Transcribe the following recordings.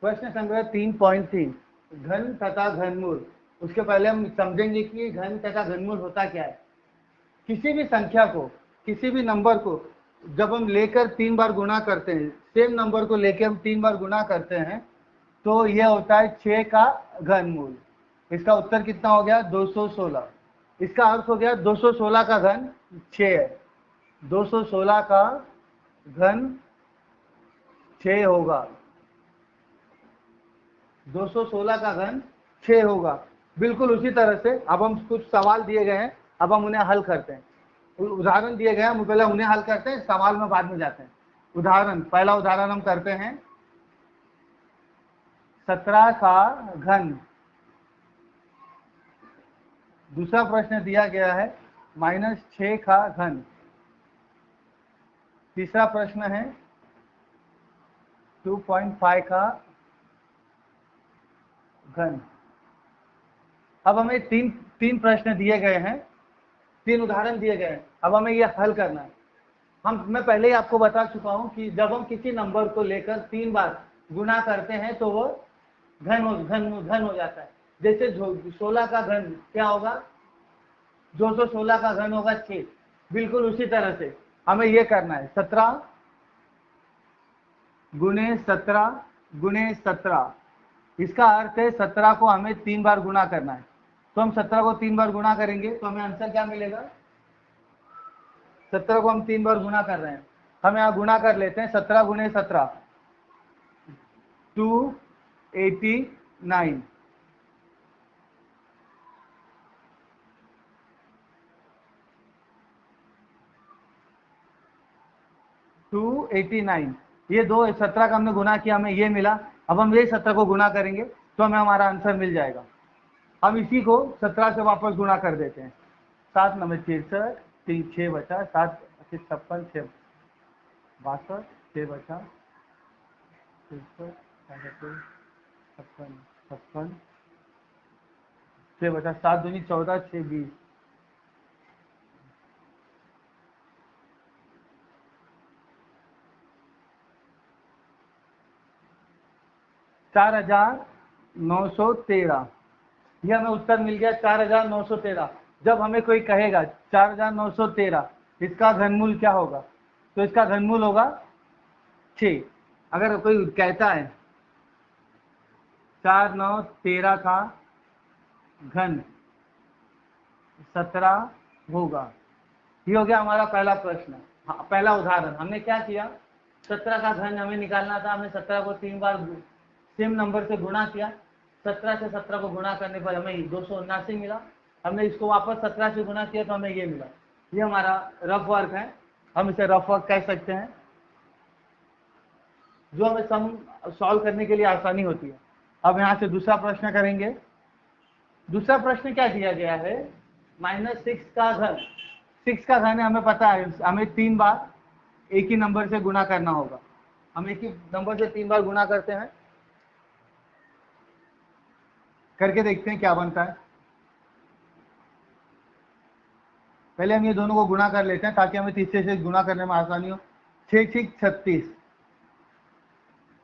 प्रश्न संग्रह 3.3 घन तथा घनमूल। उसके पहले हम समझेंगे कि घन तथा घनमूल होता क्या है। किसी भी संख्या को, किसी भी नंबर को जब हम लेकर 3 बार गुणा करते हैं, सेम नंबर को लेकर हम 3 बार गुणा करते हैं, तो यह होता है 6 का घनमूल। इसका उत्तर कितना हो गया? 216। इसका अर्थ हो गया 216 का घन 6 है। 216 का घन 6 होगा। 216 का घन 6 होगा। बिल्कुल उसी तरह से अब हम कुछ सवाल दिए गए हैं, अब हम उन्हें हल करते हैं। उदाहरण दिए गए हैं, हम पहले उन्हें हल करते हैं, सवाल में बाद में जाते हैं। उदाहरण, पहला उदाहरण हम करते हैं 17 का घन। दूसरा प्रश्न दिया गया है -6 का घन। तीसरा प्रश्न है 2.5 का घन। अब हमें तीन प्रश्न दिए गए हैं, 3 उदाहरण दिए गए हैं। अब हमें यह हल करना है। मैं पहले ही आपको बता चुका हूं कि जब हम किसी नंबर को लेकर 3 बार गुणा करते हैं तो वो घन हो जाता है। जैसे 16 का घन क्या होगा? 216 का घन होगा 6। बिल्कुल उसी तरह से हमें यह करना है 17 गुणे 17 गुणे 17। इसका अर्थ है 17 को हमें 3 बार गुणा करना है। तो हम 17 को 3 बार गुणा करेंगे तो हमें आंसर क्या मिलेगा? 17 को हम 3 बार गुणा कर रहे हैं, हम यहाँ गुणा कर लेते हैं। 17 गुणे 17 289। 289, ये 17 का हमने गुणा किया, हमें ये मिला। अब हम ये 17 को गुणा करेंगे तो हमें हमारा आंसर मिल जाएगा। हम इसी को 17 से वापस गुणा कर देते हैं। 7 9 63, 3 6 बचा, 7 56, 6 62, 6 बचा, 56 6 बचा, 7 दूनी 14, 6 20। 4913, ये हमें उत्तर मिल गया 4913। जब हमें कोई कहेगा 4913 इसका घनमूल क्या होगा, तो इसका घनमूल होगा 6। अगर कोई कहता है 4 9 13 का घन 17 होगा, ये हो गया हमारा पहला प्रश्न। हाँ, पहला उदाहरण हमने क्या किया, 17 का घन हमें निकालना था। हमने 17 को 3 बार सेम नंबर से गुणा किया। 17 से 17 को गुणा करने पर हमें 279 मिला। हमने इसको वापस 17 से गुणा किया तो हमें ये मिला। ये हमारा रफ वर्क है, हम इसे रफ वर्क कह सकते हैं, जो हमें सम सॉल्व करने के लिए आसानी होती है। अब यहाँ से दूसरा प्रश्न करेंगे। दूसरा प्रश्न क्या दिया गया है? -6 का घन। 6 का घन है, हमें पता है, हमें 3 बार एक ही नंबर से गुणा करना होगा। हम एक ही नंबर से 3 बार गुणा करते हैं, करके देखते हैं क्या बनता है। पहले हम ये दोनों को गुणा कर लेते हैं ताकि हमें तीसरे से गुणा करने में आसानी हो। 6 6 36।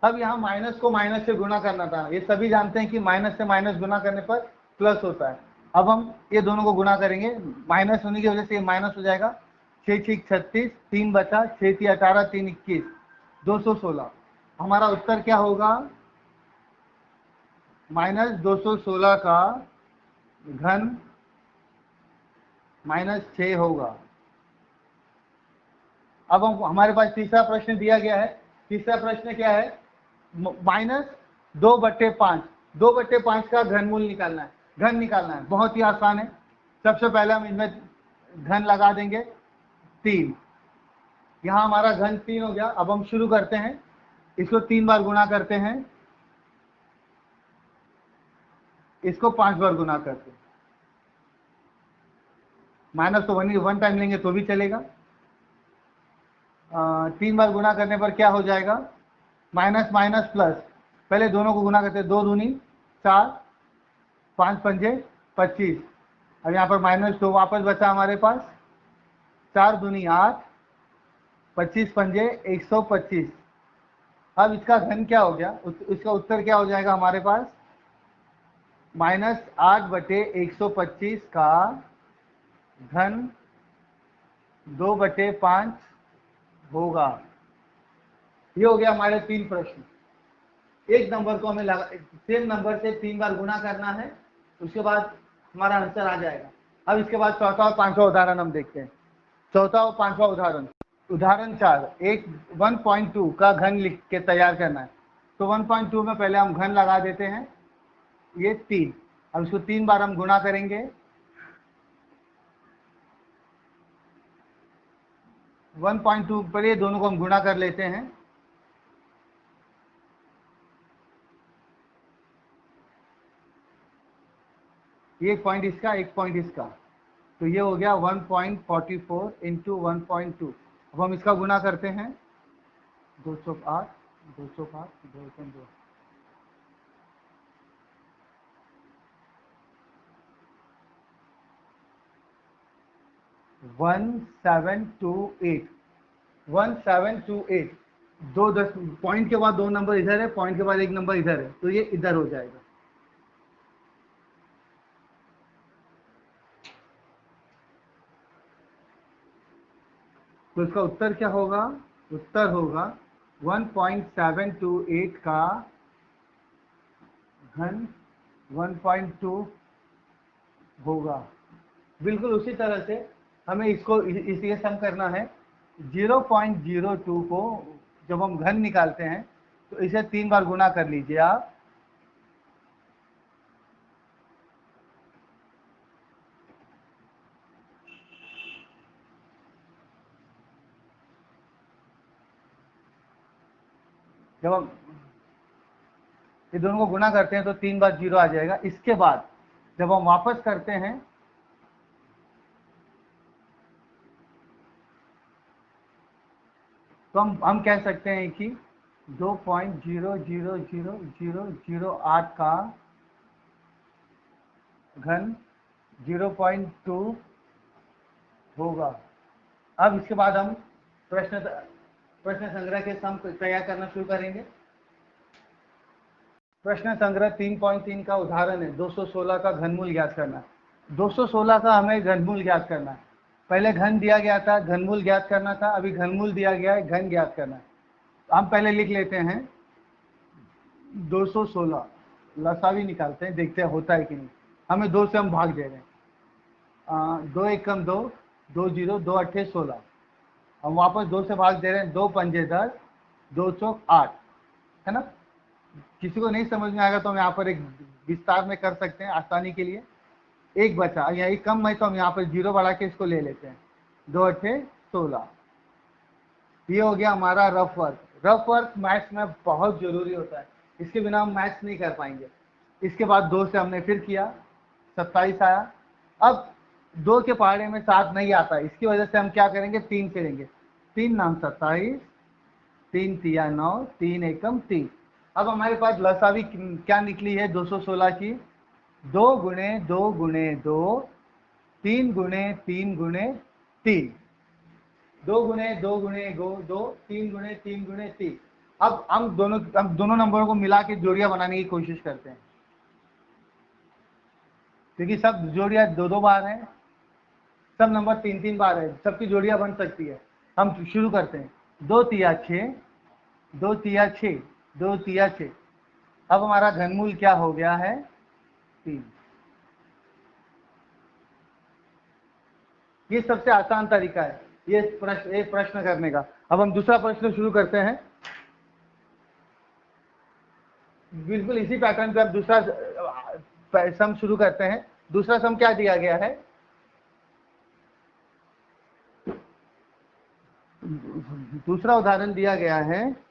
अब यहाँ माइनस को माइनस से गुणा करना था। ये सभी जानते हैं कि माइनस से माइनस गुणा करने पर प्लस होता है। अब हम ये दोनों को गुणा करेंगे, माइनस होने की वजह से ये माइनस हो जाएगा। 6 6 36, 3 बचा, 6 3 18, 3 21, 216। हमारा उत्तर क्या होगा? -216 का घन -6 होगा। अब हमारे पास तीसरा प्रश्न दिया गया है। तीसरा प्रश्न क्या है? -2/5। 2/5 का घनमूल निकालना है, घन निकालना है। बहुत ही आसान है। सबसे पहले हम इनमें घन लगा देंगे 3। यहाँ हमारा घन 3 हो गया। अब हम शुरू करते हैं, इसको 3 बार गुणा करते हैं, इसको 5 बार गुणा करते हैं। माइनस तो 1 टाइम लेंगे तो भी चलेगा। 3 बार गुणा करने पर क्या हो जाएगा? Minus minus plus. पहले दोनों को गुणा करते हैं, 2 दूनी 4, 5 पंजे 25। अब यहाँ पर -2 वापस बचा हमारे पास। 4 दूनी 8, 25 पंजे 125। अब इसका घन क्या हो गया, इसका उत्तर क्या हो जाएगा हमारे पास, -8/125 का घन 2/5 होगा। ये हो गया हमारे 3 प्रश्न। एक नंबर को हमें सेम नंबर से 3 बार गुणा करना है, उसके बाद हमारा आंसर आ जाएगा। अब इसके बाद चौथा और पांचवा उदाहरण हम देखते हैं। चौथा और पांचवा उदाहरण, उदाहरण 4, एक 1.2 का घन लिख के तैयार करना है। तो 1.2 में पहले हम घन लगा देते हैं, ये 3। अब इसको 3 बार हम गुणा करेंगे, 1.2 पर ये दोनों को हम गुणा कर लेते हैं। एक पॉइंट इसका, एक पॉइंट इसका, तो ये हो गया 1.44 इंटू 1.2। अब हम इसका गुणा करते हैं, 208, 205, 202, 1728, 1728। दो दस पॉइंट के बाद 2 नंबर इधर है, पॉइंट के बाद 1 नंबर इधर है, तो ये इधर हो जाएगा। तो इसका उत्तर क्या होगा, उत्तर होगा 1.728 का घन 1.2 होगा। बिल्कुल उसी तरह से हमें इसको इसलिए सम करना है। 0.02 को जब हम घन निकालते हैं तो इसे 3 बार गुणा कर लीजिए आप, जब हम ये दोनों को गुणा करते हैं तो 3 बार 0 आ जाएगा। इसके बाद जब हम वापस करते हैं तो हम कह सकते हैं कि 2.0000008 का घन 0.2 होगा। अब इसके बाद हम प्रश्न संग्रह के सम तैयार करना शुरू करेंगे। प्रश्न संग्रह 3.3 का उदाहरण है, 216 का घनमूल ज्ञात करना। 216 का हमें घनमूल ज्ञात करना है। पहले घन दिया गया था, घनमूल ज्ञात करना था, अभी घनमूल दिया गया है, घन ज्ञात करना है। हम पहले लिख लेते हैं 216, लसा भी निकालते हैं, देखते हैं होता है कि नहीं। हमें 2 से हम भाग दे रहे हैं, 2 1 कम 2, 2 0, 2 8 16। हम वापस 2 से भाग दे रहे हैं, 2 पंजे 10, 2 चौक 8, है ना। किसी को नहीं समझ में आएगा तो हम यहाँ पर एक विस्तार में कर सकते हैं आसानी के लिए। एक बचा, यहाँ एक कम है तो हम यहाँ पर 0 बढ़ा के इसको ले लेते हैं, 2 8 16। ये हो गया हमारा rough work. Rough work maths में बहुत जरूरी होता है, इसके बिना हम मैथ्स नहीं कर पाएंगे। इसके बाद 2 से हमने फिर किया, 27 आया। अब 2 के पहाड़े में 7 नहीं आता, इसकी वजह से हम क्या करेंगे, 3 करेंगे। 3 नाम 27, 3 तिया 9, 3 एकम 3। अब हमारे पास लसावी क्या निकली है 216 की, 2 गुणे 2 गुणे 2, 3 गुणे 3 गुणे 3, 2 गुणे 2 गुणे 2, 3 गुणे 3 गुणे 3। अब हम दोनों नंबरों को मिला के जोड़ियां बनाने की कोशिश करते हैं, क्योंकि सब जोड़ियां 2 बार हैं, सब नंबर 3 बार है, सबकी जोड़ियां बन सकती है। हम शुरू करते हैं, 2 तिया 6, 2 तिया 6, 2 तिया 6। अब हमारा घनमूल क्या हो गया है, 3। ये सबसे आसान तरीका है ये प्रश्न करने का। अब हम दूसरा प्रश्न शुरू करते हैं, बिल्कुल इसी पैटर्न पे अब दूसरा सम शुरू करते हैं। दूसरा सम क्या दिया गया है, दूसरा उदाहरण दिया गया है,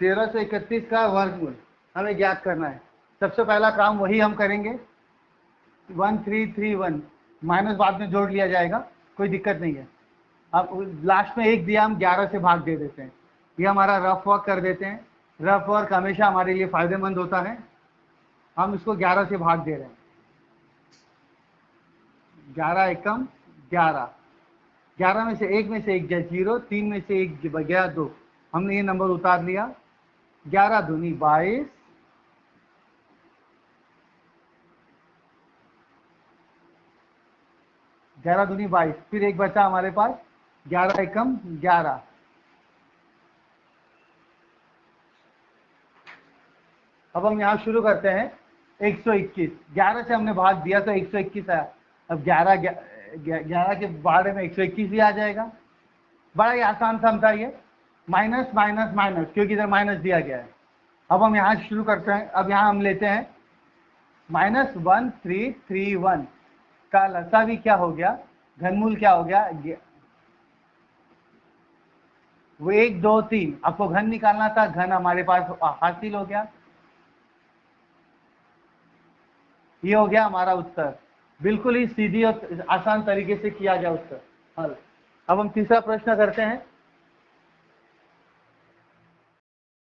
तेरह सौ 31 का वर्गमूल हमें ज्ञात करना है। सबसे पहला काम वही हम करेंगे, 1331 माइनस बाद में जोड़ लिया जाएगा, कोई दिक्कत नहीं है। अब लास्ट में एक दिया, हम 11 से भाग दे देते हैं। ये हमारा रफ वर्क कर देते हैं। रफ वर्क हमेशा हमारे लिए फायदेमंद होता है। हम इसको 11 से भाग दे रहे हैं। 11 एकम 11, 11 में से एक गया 0, 3 में से एक गया 2, हमने ये नंबर उतार लिया। 11 दूनी 22, 11 दूनी 22, फिर एक बचा हमारे पास 11 एकम 11। अब हम यहाँ शुरू करते हैं 121। 11 से हमने भाग दिया तो 121 आया। अब 11 के बारे में 121 भी आ जाएगा। बड़ा ही आसान सम था ये, माइनस माइनस माइनस, क्योंकि इधर माइनस दिया गया है। अब हम यहाँ शुरू करते हैं। अब यहाँ हम लेते हैं -1331 का लसा भी क्या हो गया, घनमूल क्या हो गया, वो 1 2 3। आपको घन निकालना था, घन हमारे पास हासिल हो गया। ये हो गया हमारा उत्तर। बिल्कुल ही सीधी और आसान तरीके से किया गया उत्तर हल। अब हम तीसरा प्रश्न करते हैं।